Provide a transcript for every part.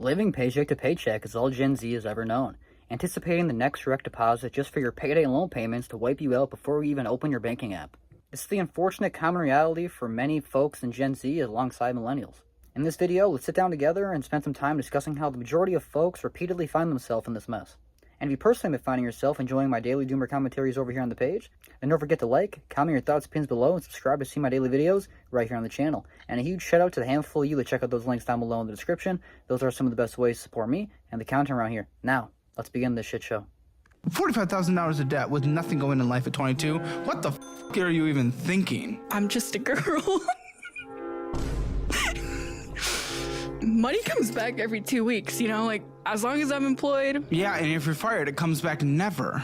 Living paycheck to paycheck is all Gen Z has ever known, anticipating the next direct deposit just for your payday loan payments to wipe you out before you even open your banking app. This is the unfortunate common reality for many folks in Gen Z alongside millennials. In this video, let's sit down together and spend some time discussing how the majority of folks repeatedly find themselves in this mess. And if you personally have been finding yourself enjoying my daily doomer commentaries over here on the page, then don't forget to like, comment your thoughts, pins below, and subscribe to see my daily videos right here on the channel. And a huge shout out to the handful of you that check out those links down below in the description. Those are some of the best ways to support me and the content around here. Now, let's begin this shit show. $45,000 of debt with nothing going in life at 22? What the f*** are you even thinking? I'm just a girl. Money comes back every 2 weeks, you know, like as long as I'm employed. Yeah, and if you're fired, it comes back never.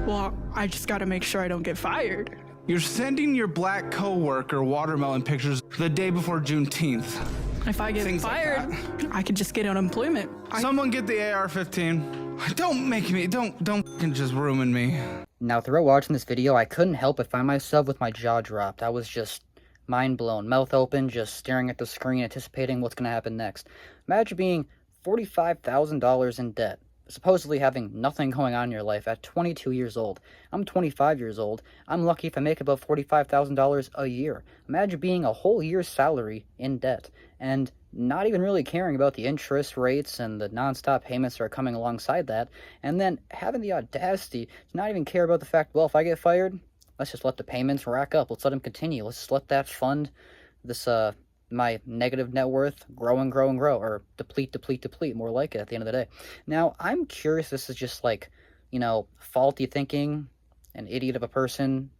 Well, I just gotta make sure I don't get fired. You're sending your black coworker watermelon pictures the day before Juneteenth. If I get Things like fired, I could just get unemployment. Someone get the AR-15. Don't make me, don't f***ing just ruin me. Now, throughout watching this video, I couldn't help but find myself with my jaw dropped. I was just mind blown, mouth open, just staring at the screen, anticipating what's going to happen next. Imagine being $45,000 in debt, supposedly having nothing going on in your life at 22 years old. I'm 25 years old. I'm lucky if I make about $45,000 a year. Imagine being a whole year's salary in debt and not even really caring about the interest rates and the nonstop payments that are coming alongside that, and then having the audacity to not even care about the fact, well, if I get fired, let's just let the payments rack up. Let's let them continue. Let's just let that fund this, my negative net worth grow and grow and grow, or deplete, more like it at the end of the day. Now, I'm curious, this is just like, you know, faulty thinking, an idiot of a person,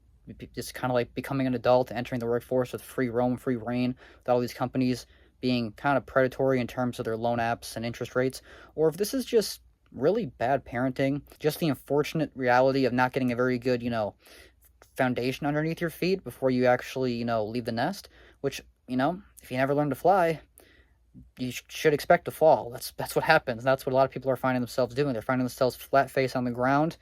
just kind of like becoming an adult, entering the workforce with free roam, free reign, with all these companies being kind of predatory in terms of their loan apps and interest rates, or if this is just really bad parenting, just the unfortunate reality of not getting a very good, you know, foundation underneath your feet before you actually, you know, leave the nest, which, you know, if you never learn to fly, you should expect to fall. That's what happens. That's what a lot of people are finding themselves doing. They're finding themselves flat face on the ground,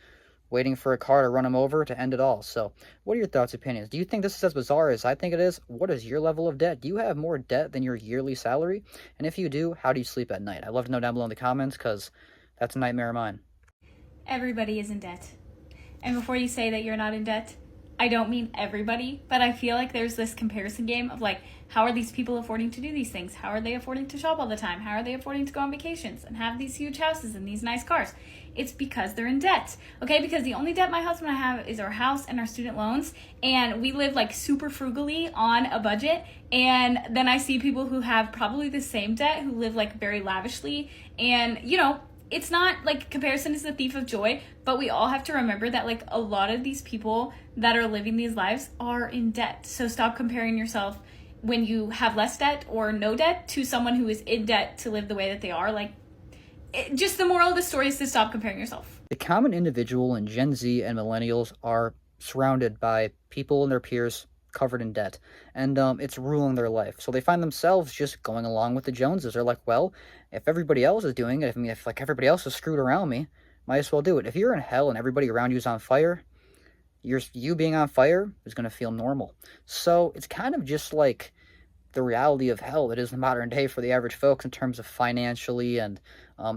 waiting for a car to run them over to end it all. So what are your thoughts, opinions? Do you think this is as bizarre as I think it is? What is your level of debt? Do you have more debt than your yearly salary? And if you do, how do you sleep at night? I'd love to know down below in the comments, because that's a nightmare of mine. Everybody is in debt. And before you say that you're not in debt, I don't mean everybody, but I feel like there's this comparison game of like, how are these people affording to do these things? How are they affording to shop all the time? How are they affording to go on vacations and have these huge houses and these nice cars? It's because they're in debt, okay? Because the only debt my husband and I have is our house and our student loans, and we live like super frugally on a budget. And then I see people who have probably the same debt who live like very lavishly, and you know, it's not like comparison is the thief of joy, but we all have to remember that like a lot of these people that are living these lives are in debt. So stop comparing yourself when you have less debt or no debt to someone who is in debt to live the way that they are. Like, just the moral of the story is to stop comparing yourself. The common individual in Gen Z and millennials are surrounded by people and their peers covered in debt, and it's ruling their life. So they find themselves just going along with the Joneses. They're like, well, if everybody else is doing it, if like everybody else is screwed around me, might as well do it. If you're in hell and everybody around you is on fire, you being on fire is going to feel normal. So it's kind of just like the reality of hell that is the modern day for the average folks in terms of financially and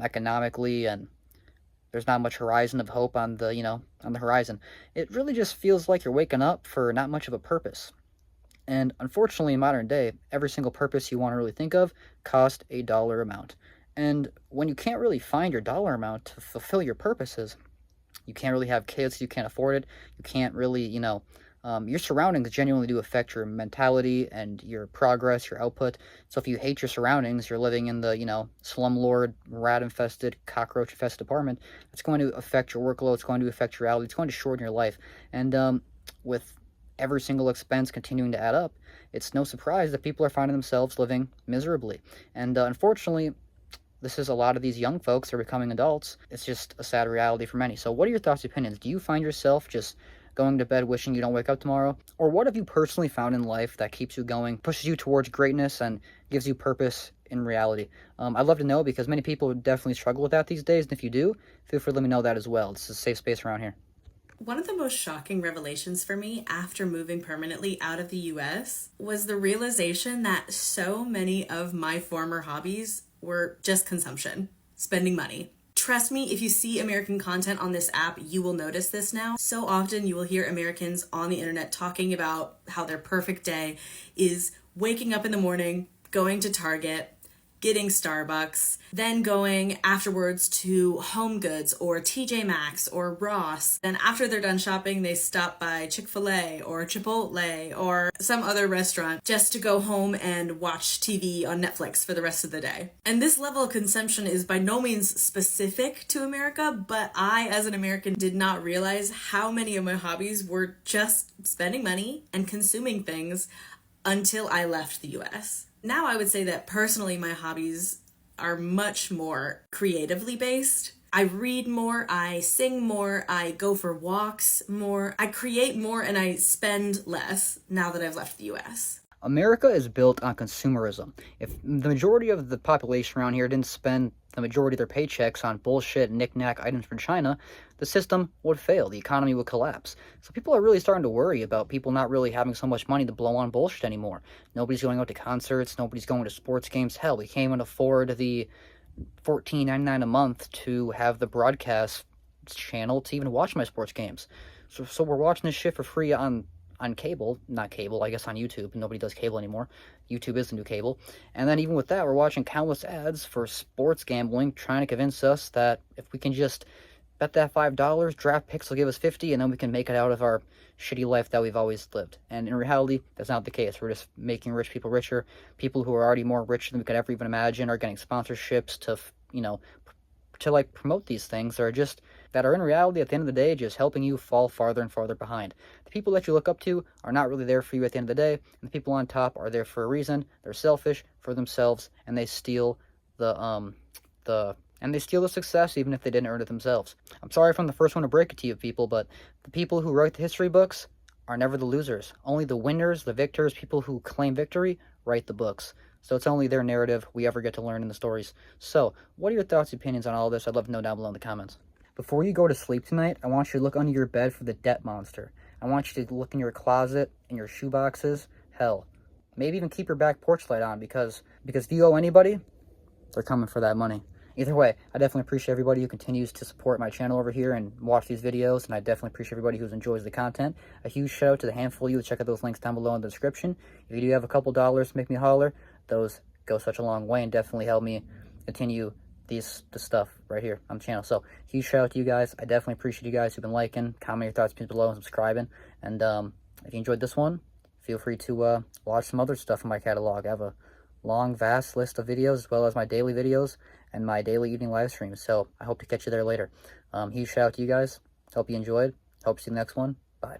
economically, and there's not much horizon of hope on the, you know, on the horizon. It really just feels like you're waking up for not much of a purpose. And unfortunately, in modern day, every single purpose you want to really think of costs a dollar amount. And when you can't really find your dollar amount to fulfill your purposes, you can't really have kids, you can't afford it, you can't really, you know, your surroundings genuinely do affect your mentality and your progress, your output. So if you hate your surroundings, you're living in the, you know, slumlord, rat-infested, cockroach-infested apartment, it's going to affect your workload, it's going to affect your reality, it's going to shorten your life. And with every single expense continuing to add up, it's no surprise that people are finding themselves living miserably. And unfortunately, this is a lot of these young folks are becoming adults. It's just a sad reality for many. So what are your thoughts, opinions? Do you find yourself just going to bed wishing you don't wake up tomorrow? Or what have you personally found in life that keeps you going, pushes you towards greatness, and gives you purpose in reality? I'd love to know, because many people would definitely struggle with that these days. And if you do, feel free to let me know that as well. This is a safe space around here. One of the most shocking revelations for me after moving permanently out of the US was the realization that so many of my former hobbies we're just consumption, spending money. Trust me, if you see American content on this app, you will notice this now. So often you will hear Americans on the internet talking about how their perfect day is waking up in the morning, going to Target, getting Starbucks, then going afterwards to Home Goods or TJ Maxx or Ross. Then after they're done shopping, they stop by Chick-fil-A or Chipotle or some other restaurant just to go home and watch TV on Netflix for the rest of the day. And this level of consumption is by no means specific to America, but I, as an American, did not realize how many of my hobbies were just spending money and consuming things until I left the US. Now I would say that personally my hobbies are much more creatively based. I read more, I sing more, I go for walks more, I create more, and I spend less now that I've left the US. America is built on consumerism. If the majority of the population around here didn't spend the majority of their paychecks on bullshit knick-knack items from China, the system would fail. The economy would collapse. So people are really starting to worry about people not really having so much money to blow on bullshit anymore. Nobody's going out to concerts. Nobody's going to sports games. Hell, we can't even afford the $14.99 a month to have the broadcast channel to even watch my sports games. So we're watching this shit for free on cable, not cable, I guess on YouTube. Nobody does cable anymore. YouTube is the new cable. And then even with that, we're watching countless ads for sports gambling, trying to convince us that if we can just bet that $5, draft picks will give us 50, and then we can make it out of our shitty life that we've always lived. And in reality, that's not the case. We're just making rich people richer. People who are already more rich than we could ever even imagine are getting sponsorships to, to like promote these things that are in reality at the end of the day just helping you fall farther and farther behind. The people that you look up to are not really there for you at the end of the day, and the people on top are there for a reason. They're selfish for themselves, and they steal the success even if they didn't earn it themselves. I'm sorry if I'm the first one to break it to you people, but the people who write the history books are never the losers. Only the winners, the victors, people who claim victory write the books. So it's only their narrative we ever get to learn in the stories. So, what are your thoughts and opinions on all this? I'd love to know down below in the comments. Before you go to sleep tonight, I want you to look under your bed for the debt monster. I want you to look in your closet, in your shoe boxes. Hell, maybe even keep your back porch light on because if you owe anybody, they're coming for that money. Either way, I definitely appreciate everybody who continues to support my channel over here and watch these videos, and I definitely appreciate everybody who enjoys the content. A huge shout out to the handful of you. Check out those links down below in the description. If you do have a couple dollars to make me holler, those go such a long way and definitely help me continue the stuff right here on the channel. So huge shout out to you guys. I definitely appreciate you guys who've been liking, commenting your thoughts below, and subscribing. And if you enjoyed this one, feel free to watch some other stuff in my catalog. I have a long, vast list of videos as well as my daily videos and my daily evening live streams. So I hope to catch you there later. Huge shout out to you guys. Hope you enjoyed. Hope to see you in the next one. Bye.